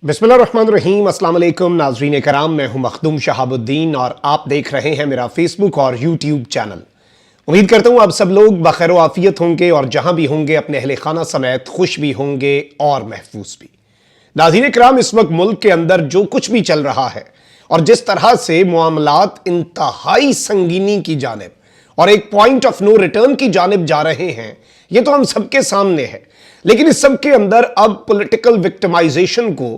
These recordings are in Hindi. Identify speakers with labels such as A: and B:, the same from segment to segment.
A: बिस्मिल्लाहिर्रहमानिर्रहीम, अस्सलाम वालेकुम नाज़रीन कराम। मैं हूं मखदूम शहाबुद्दीन और आप देख रहे हैं मेरा फेसबुक और यूट्यूब चैनल। उम्मीद करता हूं आप सब लोग बखैर आफियत होंगे और जहां भी होंगे अपने अहले खाना समेत खुश भी होंगे और महफूज भी। नाज़रीन कराम, इस वक्त मुल्क के अंदर जो कुछ भी चल रहा है और जिस तरह से मामलात इंतहाई संगीनी की जानिब और एक पॉइंट ऑफ नो रिटर्न की जानिब जा रहे हैं, ये तो हम सबके सामने है। लेकिन इस सब के अंदर अब पॉलिटिकल विक्टिमाइजेशन को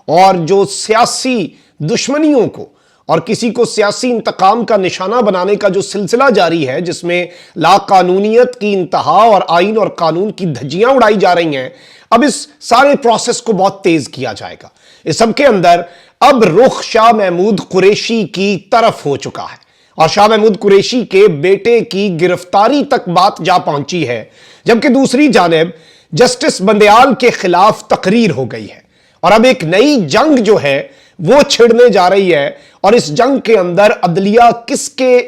A: और जो सियासी दुश्मनियों को और किसी को सियासी इंतकाम का निशाना बनाने का जो सिलसिला जारी है, जिसमें लाकानूनियत की इंतहा और आइन और कानून की धज्जियां उड़ाई जा रही हैं, अब इस सारे प्रोसेस को बहुत तेज किया जाएगा। इस सब के अंदर अब रुख शाह महमूद कुरैशी की तरफ हो चुका है और शाह महमूद कुरैशी के बेटे की गिरफ्तारी तक बात जा पहुंची है, जबकि दूसरी जानिब जस्टिस बंदयाल के खिलाफ तकरीर हो गई है और अब एक नई जंग जो है वो छिड़ने जा रही है। और इस जंग के अंदर अदलिया किसके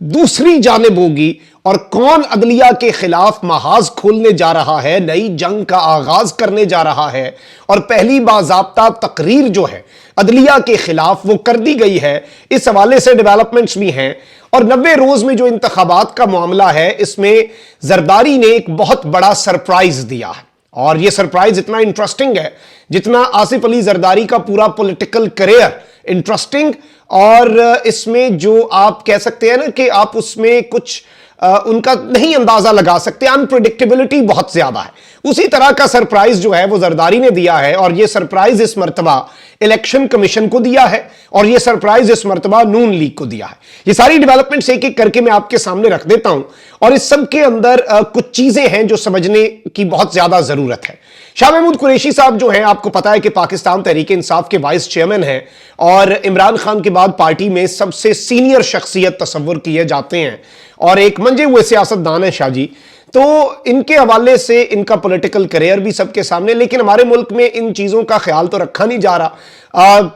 A: दूसरी जानिब होगी और कौन अदलिया के खिलाफ महाज खोलने जा रहा है, नई जंग का आगाज करने जा रहा है। और पहली बाज़ाब्ता तकरीर जो है अदलिया के खिलाफ वो कर दी गई है। इस हवाले से डेवलपमेंट्स भी हैं और 90 रोज में जो इंतखाबात का मामला है, इसमें जरदारी ने एक बहुत बड़ा सरप्राइज दिया है। और यह सरप्राइज इतना इंटरेस्टिंग है जितना आसिफ अली जरदारी का पूरा पॉलिटिकल करियर इंटरेस्टिंग। और इसमें जो आप कह सकते हैं ना कि आप उसमें कुछ उनका नहीं अंदाजा लगा सकते, अनप्रिडिक्टेबिलिटी बहुत ज्यादा है। उसी तरह का सरप्राइज जो है वो जरदारी ने दिया है और यह सरप्राइज इस मर्तबा इलेक्शन कमीशन को दिया है और यह सरप्राइज इस मर्तबा नून लीग को दिया है। ये सारी डेवलपमेंट्स एक एक करके मैं आपके सामने रख देता हूं और इस सब के अंदर कुछ चीजें हैं जो समझने की बहुत ज्यादा जरूरत है। शाह महमूद कुरैशी साहब जो हैं, आपको पता है कि पाकिस्तान तहरीक इंसाफ के वाइस चेयरमैन हैं और इमरान खान के बाद पार्टी में सबसे सीनियर शख्सियत तस्वुर किए जाते हैं और एक मंजे हुए सियासतदान है शाह जी। तो इनके हवाले से इनका पॉलिटिकल करियर भी सबके सामने, लेकिन हमारे मुल्क में इन चीज़ों का ख्याल तो रखा नहीं जा रहा।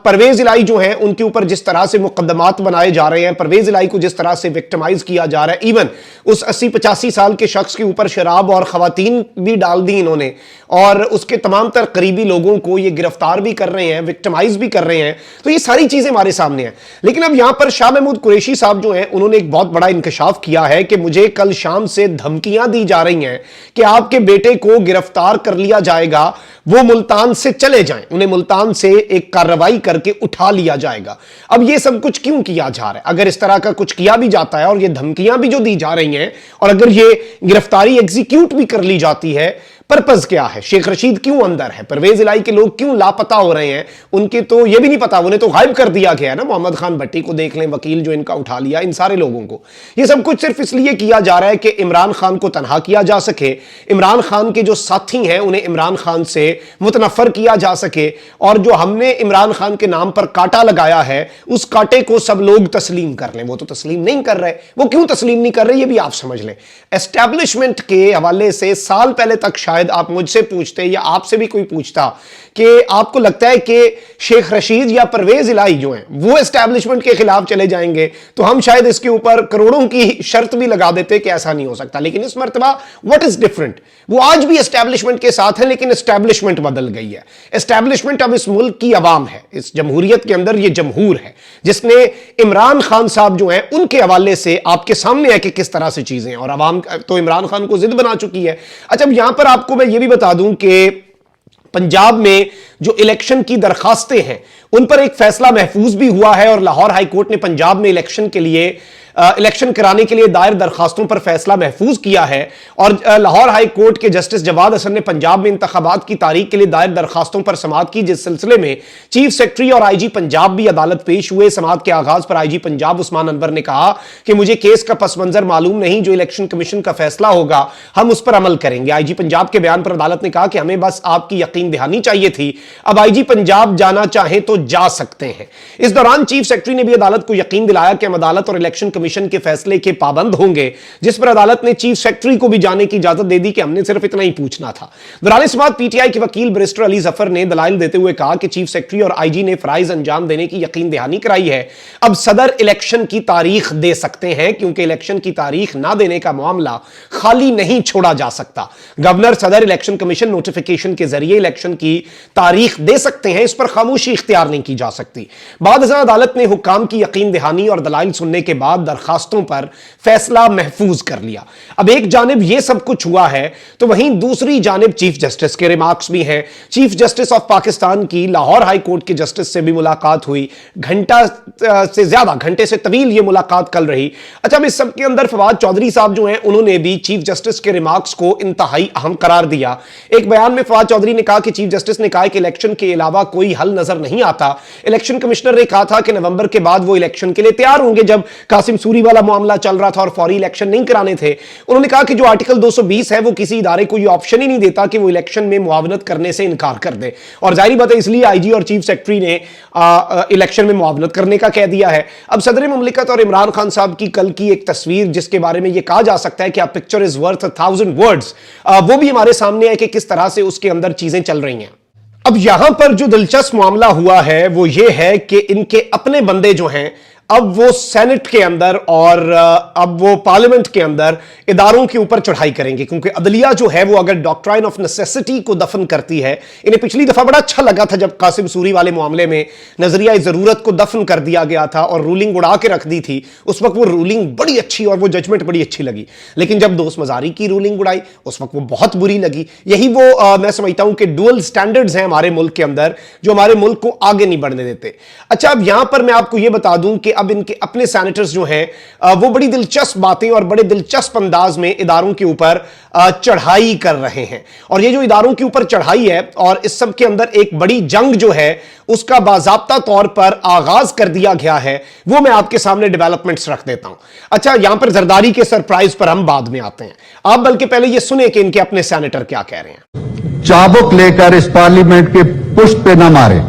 A: परवेज इलाही जो हैं उनके ऊपर जिस तरह से मुकदमात बनाए जा रहे हैं, परवेज इलाही को जिस तरह से विक्टिमाइज किया जा रहा है, इवन उस 80-85 साल के शख्स के ऊपर शराब और खवातीन भी डाल दी इन्होंने और उसके तमाम तर करीबी लोगों को ये गिरफ्तार भी कर रहे हैं, विक्टिमाइज भी कर रहे हैं। तो ये सारी चीज़ें हमारे सामने हैं। लेकिन अब यहां पर शाह महमूद कुरैशी साहब जो हैं उन्होंने एक बहुत बड़ा इंकशाफ किया है कि मुझे कल शाम से धमकियां दी जा रही हैं कि आपके बेटे को गिरफ्तार कर लिया जाएगा, वो मुल्तान से चले जाएं, उन्हें मुल्तान से एक कार्रवाई करके उठा लिया जाएगा। अब ये सब कुछ क्यों किया जा रहा है? अगर इस तरह का कुछ किया भी जाता है और ये धमकियां भी जो दी जा रही हैं और अगर ये गिरफ्तारी एग्जीक्यूट भी कर ली जाती है, पर्पस क्या है? शेख रशीद क्यों अंदर है? परवेज इलाही के लोग क्यों लापता हो रहे हैं? उनके तो ये भी नहीं पता, उन्हें तो गायब कर दिया गया है ना। मोहम्मद खान भट्टी को देख लें, वकील जो इनका उठा लिया, इन सारे लोगों को। ये सब कुछ सिर्फ इसलिए किया जा रहा है कि इमरान खान को तनहा किया जा सके, इमरान खान के जो साथी हैं उन्हें इमरान खान से मुतनफर किया जा सके और जो हमने इमरान खान के नाम पर कांटा लगाया है उस कांटे को सब लोग तस्लीम कर लें। वो तो तस्लीम नहीं कर रहे। वो क्यों तस्लीम नहीं कर रहे ये भी आप समझ लें। एस्टैब्लिशमेंट के हवाले से साल पहले तक शायद आप मुझसे पूछते या आपसे भी कोई पूछता कि आपको लगता है कि शेख रशीद या परवेज इलाही जो हैं वो एस्टैब्लिशमेंट के खिलाफ चले जाएंगे, तो हम शायद इसके ऊपर करोड़ों की शर्त भी लगा देते कि ऐसा नहीं हो सकता। लेकिन इस मर्तबा व्हाट इज डिफरेंट? वो आज भी एस्टैब्लिशमेंट के साथ है, लेकिन एस्टैब्लिशमेंट बदल गई है। एस्टैब्लिशमेंट अब इस मुल्क की अवाम है, इस जमहूरियत के अंदर ये जमहूर है जिसने इमरान खान साहब जो हैं उनके हवाले से आपके सामने है कि किस तरह से चीजें हैं और अवाम तो इमरान खान को जिद बना चुकी है। अच्छा, यहां पर आपको मैं ये भी बता दूं कि पंजाब में जो इलेक्शन की दरखास्तें हैं उन पर एक फैसला महफूज भी हुआ है और लाहौर हाई कोर्ट ने पंजाब में इलेक्शन कराने के लिए दायर दरखास्तों पर फैसला महफूज किया है। और लाहौर हाई कोर्ट के जस्टिस जवाद हसन ने पंजाब में इंतखाबात की तारीख के लिए दायर दरखास्तों पर समाअत की, जिस सिलसिले में चीफ सेक्रेटरी और आईजी पंजाब भी अदालत पेश हुए। समाअत के आगाज पर आईजी पंजाब उस्मान अनवर ने कहा कि मुझे केस का पस मंजर मालूम नहीं, जो इलेक्शन कमीशन का फैसला होगा हम उस पर अमल करेंगे। आईजी पंजाब के बयान पर अदालत ने कहा कि हमें बस आपकी यकीन दहानी चाहिए थी, अब आईजी पंजाब जाना चाहें तो जा सकते हैं। इस दौरान चीफ सेक्रेटरी ने भी अदालत को यकीन दिलाया कि हम अदालत और इलेक्शन कमीशन के फैसले के पाबंद होंगे, जिस पर अदालत ने चीफ सेक्रेटरी को भी जाने की इजाजत दे दी कि हमने सिर्फ इतना ही पूछना था। दौरान इस बात पीटीआई के वकील बैरिस्टर अली जफर ने दलाइल देते हुए कहा कि चीफ सेक्रेटरी और आईजी ने फराइज अंजाम देने की यकीन दहानी कराई है। अब सदर इलेक्शन की तारीख दे सकते हैं, क्योंकि इलेक्शन की तारीख ना देने का मामला खाली नहीं छोड़ा जा सकता। गवर्नर सदर इलेक्शन कमीशन नोटिफिकेशन के जरिए इलेक्शन की तारीख दे सकते हैं, इस पर खामोशी इख्तियार नहीं की जा सकती। बाद अदालत ने हुक्काम की यकीन दहानी और दलाइल सुनने के बाद दरखास्तों पर फैसला महफूज कर लिया। अब एक जानिब यह सब कुछ हुआ है, तो वहीं दूसरी जानिब चीफ जस्टिस के रिमार्क्स भी हैं। चीफ जस्टिस ऑफ पाकिस्तान की लाहौर हाई कोर्ट के जस्टिस से भी मुलाकात हुई, घंटे से तवील यह मुलाकात कल रही। अच्छा, अब इस सब के अंदर फवाद चौधरी साहब जो हैं, उन्होंने भी चीफ जस्टिस के रिमार्क्स को इंतहाई अहम करार दिया। एक बयान में फवाद चौधरी ने कहा कि चीफ जस्टिस ने कहा कि इलेक्शन के अलावा कोई हल नजर नहीं आता। इलेक्शन कमिश्नर ने कहा था कि नवंबर के बाद वो इलेक्शन के लिए तैयार होंगे, जब कासिम सूरी वाला मामला चल रहा था और फौरी इलेक्शन नहीं कराने थे। उन्होंने कहा कि जो आर्टिकल 220 है वो किसी इदारे को ये ऑप्शन ही नहीं देता कि वो इलेक्शन में मुआवनत करने से इनकार कर दे, और जाहिर बात है इसलिए आईजी और चीफ सेक्रेटरी ने इलेक्शन में मुआवनत करने का कह दिया है। अब सदर मुमलिकत और इमरान खान साहब की कल की एक तस्वीर, जिसके बारे में यह कहा जा सकता है कि आप पिक्चर इज वर्थ 1000 वर्ड्स, वो भी हमारे सामने है कि किस तरह से उसके अंदर चीजें चल रही हैं। अब यहां पर जो दिलचस्प मामला हुआ है वो ये है कि इनके अपने बंदे जो हैं, अब वो सेनेट के अंदर और अब वो पार्लियामेंट के अंदर इदारों के ऊपर चढ़ाई करेंगे, क्योंकि अदलिया जो है वो अगर डॉक्ट्राइन ऑफ नेसेसिटी को दफन करती है। इन्हें पिछली दफा बड़ा अच्छा लगा था जब कासिम सूरी वाले मामले में नजरिया जरूरत को दफन कर दिया गया था और रूलिंग उड़ा के रख दी थी। उस वक्त वो रूलिंग बड़ी अच्छी और वो जजमेंट बड़ी अच्छी लगी, लेकिन जब दोस्त मजारी की रूलिंग उड़ाई उस वक्त वो बहुत बुरी लगी। यही वो मैं समझता हूं कि डुअल स्टैंडर्ड्स हैं हमारे मुल्क के अंदर, जो हमारे मुल्क को आगे नहीं बढ़ने देते। अच्छा, अब यहां पर मैं आपको यह बता दूं कि अब इनके अपने सेनेटर्स जो हैं वो बड़ी दिलचस्प बातें और बड़े दिलचस्प अंदाज में इदारों के ऊपर चढ़ाई कर रहे हैं। और ये जो इदारों के ऊपर चढ़ाई है और इस सब के अंदर एक बड़ी जंग जो है उसका बाज़ाब्ता तौर पर आगाज कर दिया गया है, वो मैं आपके सामने डेवलपमेंट्स रख देता हूं। अच्छा, यहां पर जरदारी के सरप्राइज पर हम बाद में आते हैं, आप बल्कि पहले ये सुने कि इनके अपने सेनेटर क्या कह रहे हैं।
B: चाबुक लेकर इस पार्लियामेंट के पुष्प पे ना मारे।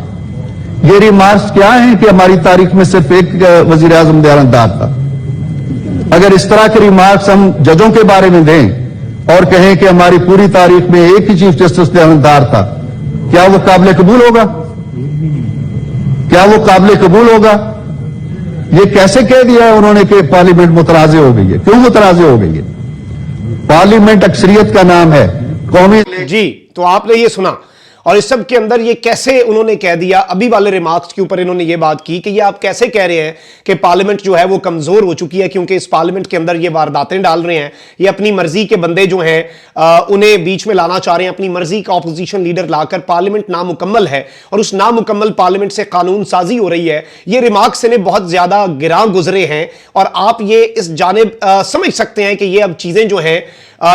B: ये रिमार्क्स क्या है कि हमारी तारीख में सिर्फ एक वजीर आजम दयानतदार था। अगर इस तरह के रिमार्क्स हम जजों के बारे में दें और कहें कि हमारी पूरी तारीख में एक ही चीफ जस्टिस दयानतदार था, क्या वो काबिल कबूल होगा? क्या वो काबिल कबूल होगा? ये कैसे कह दिया है उन्होंने कि पार्लियामेंट मुतराजे हो गई है? क्यों मुतराजे हो गई है? पार्लियामेंट अक्सरियत का नाम है, कौमी।
A: जी, तो आपने ये सुना, और इस सब के अंदर ये कैसे उन्होंने कह दिया, अभी वाले रिमार्क्स के ऊपर इन्होंने ये बात की कि ये आप कैसे कह रहे हैं कि पार्लियामेंट जो है वो कमजोर हो चुकी है, क्योंकि इस पार्लियामेंट के अंदर ये वारदातें डाल रहे हैं, ये अपनी मर्जी के बंदे जो हैं उन्हें बीच में लाना चाह रहे हैं, अपनी मर्जी का ऑपोजिशन लीडर लाकर। पार्लियामेंट नामुकम्मल है और उस नामुकम्मल पार्लियामेंट से कानून साजी हो रही है। ये रिमार्क्स इन्हें बहुत ज्यादा गिरा गुजरे हैं और आप ये इस जानिब समझ सकते हैं कि ये अब चीजें जो हैं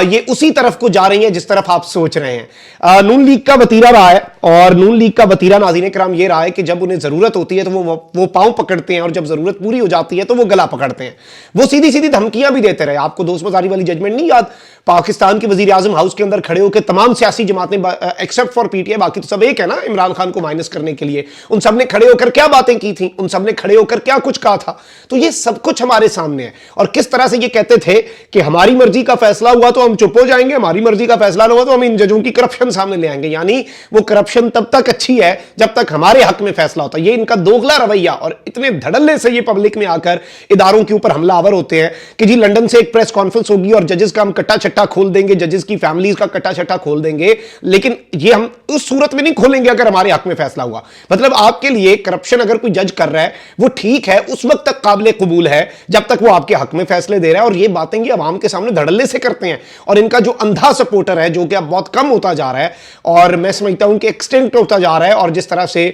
A: ये उसी तरफ को जा रही हैं जिस तरफ आप सोच रहे हैं। नून लीग का वतीरा रहा है, और नून लीग का वतीरा नाज़रीन किराम ये रहा है कि जब उन्हें जरूरत होती है तो वो पांव पकड़ते हैं, और जब जरूरत पूरी हो जाती है तो वो गला पकड़ते हैं। वो सीधी सीधी धमकियां भी देते रहे। आपको दोस्त मजारी वाली जजमेंट नहीं याद? पाकिस्तान की वजीर आजम हाउस के अंदर खड़े होकर तमाम सियासी जमातें एक्सेप्ट फॉर पीटीआई, बाकी तो सब एक है ना, इमरान खान को माइनस करने के लिए, उन सब ने खड़े होकर क्या बातें की थी, उन सब ने खड़े होकर क्या कुछ कहा था। तो ये सब कुछ हमारे सामने है। और किस तरह से ये कहते थे कि हमारी मर्जी का फैसला हुआ तो हम चुप हो जाएंगे, हमारी मर्जी का फैसला हुआ तो हम इन जजों की करप्शन सामने ले आएंगे। यानी वो करप्शन तब तक अच्छी है जब तक हमारे हक में फैसला होता है। ये इनका दोगला रवैया, और इतने धड़ल्ले से ये पब्लिक में आकर इदारों के ऊपर हमलावर होते हैं कि जी लंदन से एक प्रेस कॉन्फ्रेंस होगी और जजेस का हम कट्टा छट्टा खोल देंगे, जजेस की फैमिलीज का कट्टा छट्टा खोल देंगे, लेकिन ये हम उस सूरत में नहीं खोलेंगे अगर हमारे हक में फैसला हुआ। मतलब आपके लिए करप्शन अगर कोई जज कर रहा है वो ठीक है, उस वक्त तक काबिल कबूल है जब तक वो आपके हक में फैसले दे रहा है। और ये बातें ये आवाम के सामने धड़ल्ले से करते हैं, और इनका जो अंधा सपोर्टर है जो कि अब बहुत कम होता जा रहा है, और मैं समझता हूं कि एक्सटेंट होता जा रहा है, और जिस तरह से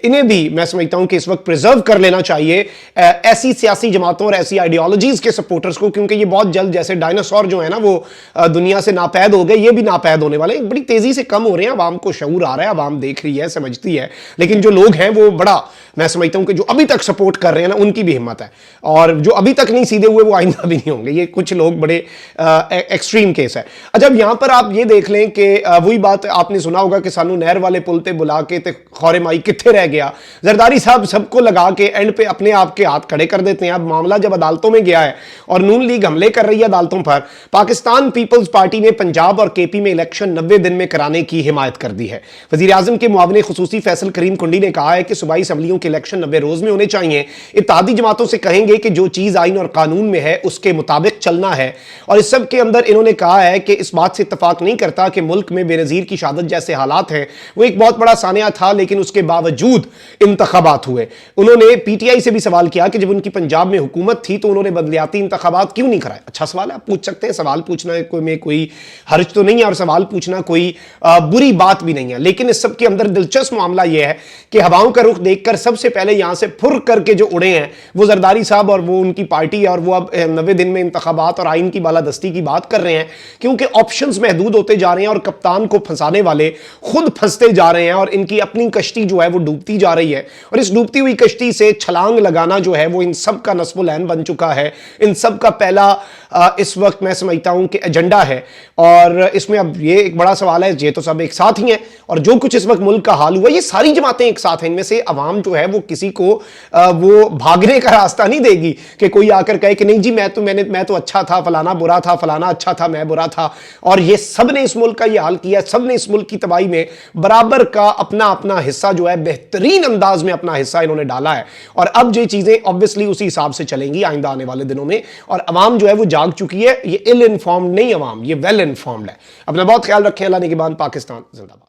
A: इन्हें भी मैं समझता हूं कि इस वक्त प्रिजर्व कर लेना चाहिए ऐसी सियासी जमातों और ऐसी आइडियोलॉजीज के सपोर्टर्स को, क्योंकि ये बहुत जल्द जैसे डायनासोर जो है ना वो दुनिया से नापैद हो गए, ये भी नापैद होने वाले बड़ी तेजी से कम हो रहे हैं। आवाम को शऊर आ रहा है, आवाम देख रही है, समझती है, लेकिन जो लोग हैं वो बड़ा मैं समझता हूं कि जो अभी तक सपोर्ट कर रहे हैं ना, उनकी भी हिम्मत है, और जो अभी तक नहीं सीधे हुए वो आइंदा भी नहीं होंगे। ये कुछ लोग बड़े एक्सट्रीम केस है। अच्छा, अब यहां पर आप ये देख लें कि वही बात आपने सुना होगा कि सानू नहर वाले पुल ते बुला के ते खौरे माई कित्थे रह गया। जरदारी साहब सबको लगा के एंड पे अपने आप के हाथ खड़े कर देते हैं। अब मामला जब अदालतों में गया है और नून लीग हमले कर रही है अदालतों पर, पाकिस्तान पीपल्स पार्टी ने पंजाब और केपी में इलेक्शन 90 दिन में कराने की हिमायत कर दी है। वजीर आजम के मुआविन खुसूसी फैसल करीम कुंडी ने कहा है कि सूबाई असम्बलियों के इलेक्शन 90 रोज में होने चाहिए। इत्तेहादी जमातों से कहेंगे कि जो चीज आइन और कानून में है उसके मुताबिक चलना है। और इस सब के अंदर इन्होंने कहा है कि इस बात से इत्तफाक नहीं करता कि मुल्क में बेनजीर की शहादत जैसे हालात हैं, वो एक बहुत बड़ा सानिया था, लेकिन उसके बावजूद इंतखाबात हुए। उन्होंने पीटीआई से भी सवाल किया कि जब उनकी पंजाब में हुकूमत थी तो उन्होंने बदलियाती इंतखाबात क्यों नहीं कराए। अच्छा सवाल है, आप पूछ सकते हैं, सवाल पूछना में कोई हर्ज तो नहीं है और सवाल पूछना कोई बुरी बात भी नहीं है। लेकिन इस सब के अंदर दिलचस्प मामला यह है कि हवाओं का रुख देखकर सबसे पहले यहां से फुर करके जो उड़े हैं वो जरदारी साहब और वो उनकी पार्टी है, और वो अब 90 दिन में इंतखाबात और आइन की बालादस्ती की बात कर रहे हैं, क्योंकि ऑप्शंस महदूद होते जा रहे हैं और कप्तान को फंसाने वाले खुद फंसते जा रहे हैं और इनकी अपनी कश्ती जो है वो डूबती जा रही है। और इस डूबती हुई कश्ती से छलांग लगाना जो है वो इन सब का नस्बुल ऐन बन चुका है। इन सब का पहला इस वक्त मैं समझता हूं कि एजेंडा है। और इसमें अब ये एक बड़ा सवाल है, ये तो सब एक साथ ही हैं, और जो कुछ इस वक्त मुल्क का हाल हुआ ये सारी जमातें एक साथ हैं। इनमें से अवाम जो है वो किसी को वो भागने का रास्ता नहीं देगी कि कोई आकर कहे कि नहीं जी मैं तो अच्छा था, फलाना बुरा था, फलाना अच्छा था, मैं बुरा था। और ये सब ने इस मुल्क का ये हाल किया, सब ने इस मुल्क की तबाही में बराबर का अपना अपना हिस्सा जो है बेहतरीन अंदाज में अपना हिस्सा इन्होंने डाला है। और अब ये चीजें ऑब्वियसली उसी हिसाब से चलेंगी आइंदा आने वाले दिनों में। और अवाम जो है वो जाग चुकी है, ये इल इन्फॉर्म्ड नहीं अवाम, ये वेल इन्फॉर्म्ड है। अपना बहुत ख्याल रखें। अल्लाह निगहबान। पाकिस्तान जिंदाबाद।